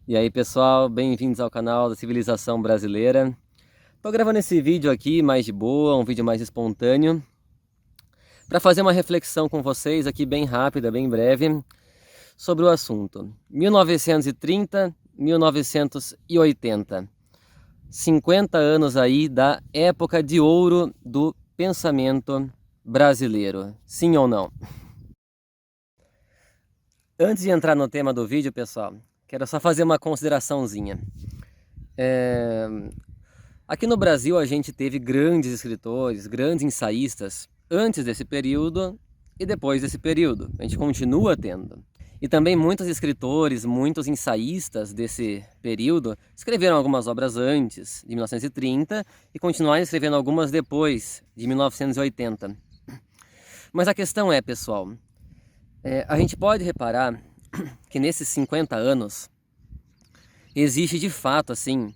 E aí pessoal, bem-vindos ao canal da Civilização Brasileira. Tô gravando esse vídeo aqui mais de boa, um vídeo mais espontâneo, para fazer uma reflexão com vocês aqui bem rápida, bem breve, sobre o assunto. 1930, 1980. 50 anos aí da época de ouro do pensamento brasileiro. Sim ou não? Antes de entrar no tema do vídeo, pessoal, quero só fazer uma consideraçãozinha. Aqui no Brasil a gente teve grandes escritores, grandes ensaístas antes desse período e depois desse período. A gente continua tendo. E também muitos escritores, muitos ensaístas desse período escreveram algumas obras antes de 1930 e continuaram escrevendo algumas depois de 1980. Mas a questão é, pessoal, a gente pode reparar que nesses 50 anos existe de fato assim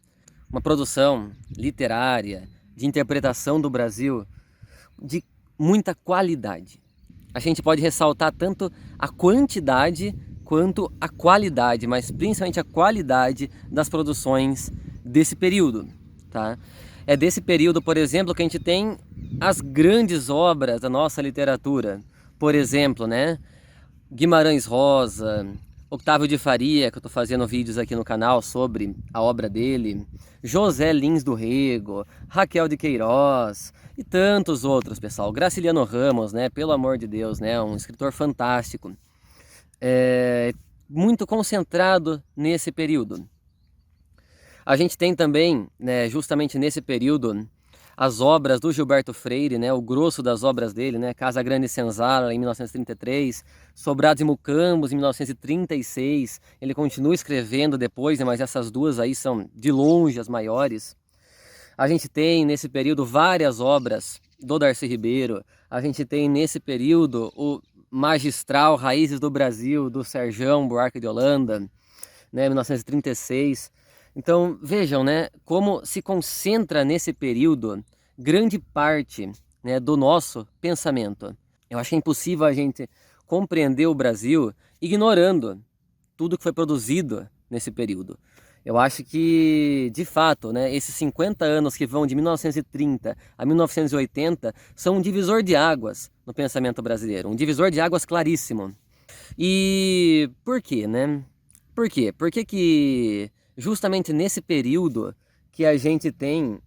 uma produção literária, de interpretação do Brasil de muita qualidade. A gente pode ressaltar tanto a quantidade quanto a qualidade, mas principalmente a qualidade das produções desse período, tá? É desse período, por exemplo, que a gente tem as grandes obras da nossa literatura. Por exemplo, né? Guimarães Rosa, Octávio de Faria, que eu estou fazendo vídeos aqui no canal sobre a obra dele, José Lins do Rego, Raquel de Queiroz e tantos outros, pessoal. Graciliano Ramos, né, pelo amor de Deus, né, um escritor fantástico. Muito concentrado nesse período. A gente tem também, né, justamente nesse período, as obras do Gilberto Freire, né, o grosso das obras dele, né, Casa Grande e Senzala, em 1933, Sobrados e Mucambos, em 1936, ele continua escrevendo depois, né, mas essas duas aí são de longe as maiores. A gente tem nesse período várias obras do Darcy Ribeiro, a gente tem nesse período o magistral Raízes do Brasil, do Serjão Buarque de Holanda, né, 1936. Então vejam, né, como se concentra nesse período grande parte, né, do nosso pensamento. Eu acho que é impossível a gente compreender o Brasil ignorando tudo que foi produzido nesse período. Eu acho que, de fato, né, esses 50 anos que vão de 1930 a 1980 são um divisor de águas no pensamento brasileiro, um divisor de águas claríssimo. E por quê, né? Por quê? Porque justamente nesse período que a gente tem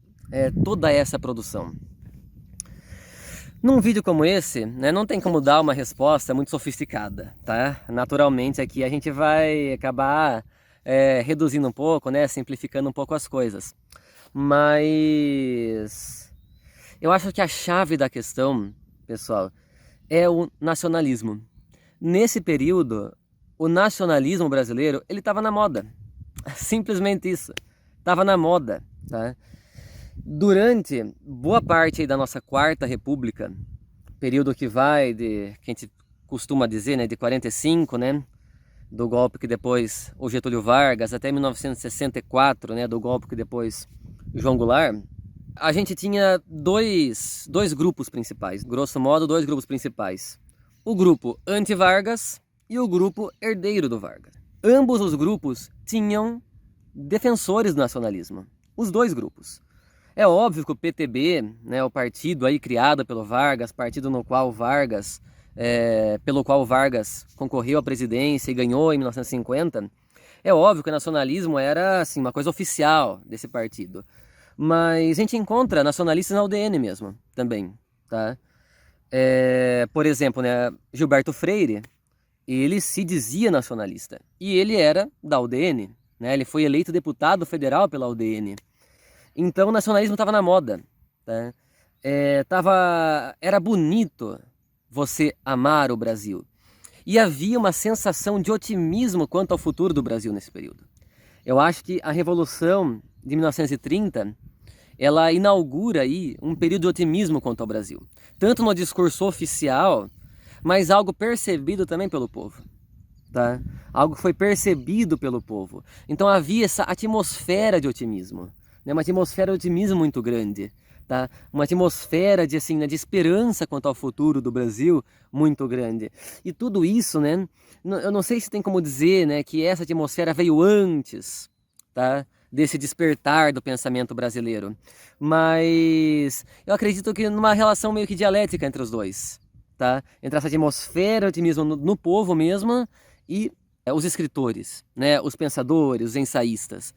toda essa produção. Num vídeo como esse, né, não tem como dar uma resposta muito sofisticada, tá? Naturalmente aqui a gente vai acabar reduzindo um pouco, né, simplificando um pouco as coisas. Mas eu acho que a chave da questão, pessoal, é o nacionalismo. Nesse período, o nacionalismo brasileiro, ele estava na moda. Simplesmente isso. Estava na moda, tá? Durante boa parte da nossa Quarta República, período que vai de, que a gente costuma dizer, né, de 45, né, do golpe que depois o Getúlio Vargas, até 1964, né, do golpe que depois João Goulart, a gente tinha dois grupos principais, grosso modo, dois grupos principais. O grupo anti-Vargas e o grupo herdeiro do Vargas. Ambos os grupos tinham defensores do nacionalismo, os dois grupos. É óbvio que o PTB, né, o partido aí criado pelo Vargas, partido no qual Vargas, pelo qual Vargas concorreu à presidência e ganhou em 1950, é óbvio que o nacionalismo era assim, uma coisa oficial desse partido. Mas a gente encontra nacionalistas na UDN mesmo, também, tá? Por exemplo, né, Gilberto Freire, ele se dizia nacionalista e ele era da UDN, né? Ele foi eleito deputado federal pela UDN. Então o nacionalismo estava na moda, tá? Era bonito você amar o Brasil. E havia uma sensação de otimismo quanto ao futuro do Brasil nesse período. Eu acho que a Revolução de 1930, ela inaugura aí um período de otimismo quanto ao Brasil. Tanto no discurso oficial, mas algo percebido também pelo povo. Tá? Algo que foi percebido pelo povo. Então havia essa atmosfera de otimismo. Né? Uma atmosfera de otimismo muito grande. tá? Uma atmosfera de, assim, de esperança quanto ao futuro do Brasil muito grande. E tudo isso, né? Eu não sei se tem como dizer, né, que essa atmosfera veio antes, tá? Desse despertar do pensamento brasileiro. Mas eu acredito que numa relação meio que dialética entre os dois, tá? Entre essa atmosfera de otimismo no povo mesmo e os escritores, né? Os pensadores, os ensaístas.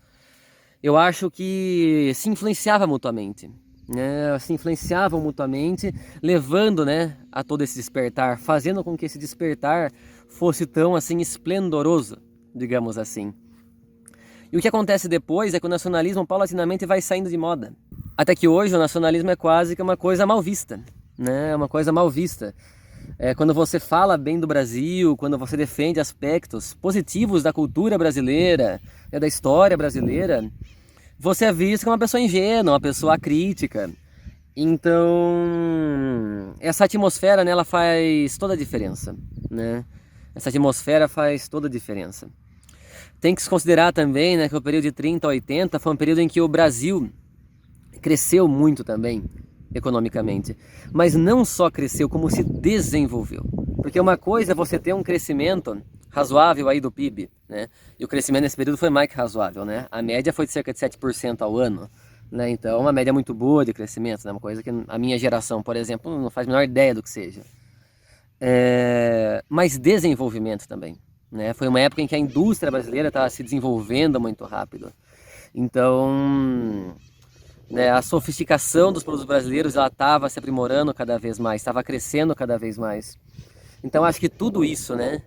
Eu acho que se influenciava mutuamente, né? Se influenciavam mutuamente, levando, né, a todo esse despertar, fazendo com que esse despertar fosse tão assim esplendoroso, digamos assim. E o que acontece depois é que o nacionalismo paulatinamente vai saindo de moda. Até que hoje o nacionalismo é quase que uma coisa mal vista, né? Uma coisa mal vista. Quando você fala bem do Brasil, quando você defende aspectos positivos da cultura brasileira, da história brasileira, você é visto como uma pessoa ingênua, uma pessoa crítica. Então, essa atmosfera, né, ela faz toda a diferença, né? Essa atmosfera faz toda a diferença. Tem que se considerar também, né, que o período de 30 a 80 foi um período em que o Brasil cresceu muito também, economicamente. Mas não só cresceu, como se desenvolveu. Porque uma coisa é você ter um crescimento razoável aí do PIB, né? E o crescimento nesse período foi mais que razoável, né? A média foi de cerca de 7% ao ano, né? Então, uma média muito boa de crescimento, né? Uma coisa que a minha geração, por exemplo, não faz a menor ideia do que seja. Mas desenvolvimento também, né? Foi uma época em que a indústria brasileira estava se desenvolvendo muito rápido. Então, né, a sofisticação dos produtos brasileiros estava se aprimorando cada vez mais, estava crescendo cada vez mais. Então acho que tudo isso, né?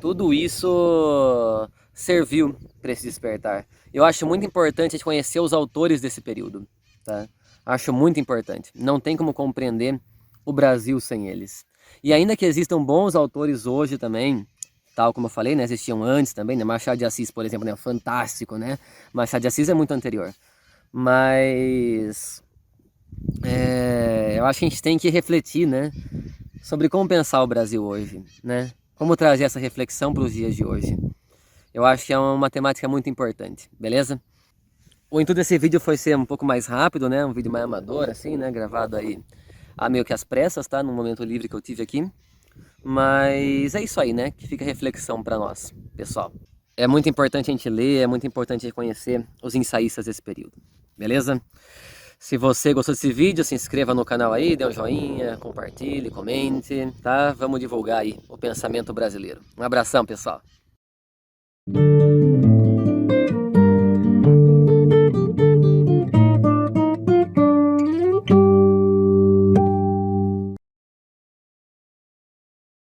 Tudo isso serviu para esse despertar. Eu acho muito importante a gente conhecer os autores desse período, tá? Acho muito importante. Não tem como compreender o Brasil sem eles. E ainda que existam bons autores hoje também, tal como eu falei, né? Existiam antes também, né? Machado de Assis, por exemplo, né? Fantástico, né? Machado de Assis é muito anterior. Mas eu acho que a gente tem que refletir, né, sobre como pensar o Brasil hoje, né? Como trazer essa reflexão para os dias de hoje. Eu acho que é uma temática muito importante, beleza? O intuito desse vídeo foi ser um pouco mais rápido, né? Um vídeo mais amador, assim, né? Gravado aí a meio que às pressas, tá? Num momento livre que eu tive aqui. Mas é isso aí, né? Que fica a reflexão para nós, pessoal. É muito importante a gente ler, é muito importante a gente conhecer os ensaístas desse período, beleza? Se você gostou desse vídeo, se inscreva no canal aí, dê um joinha, compartilhe, comente, tá? Vamos divulgar aí o pensamento brasileiro. Um abração, pessoal!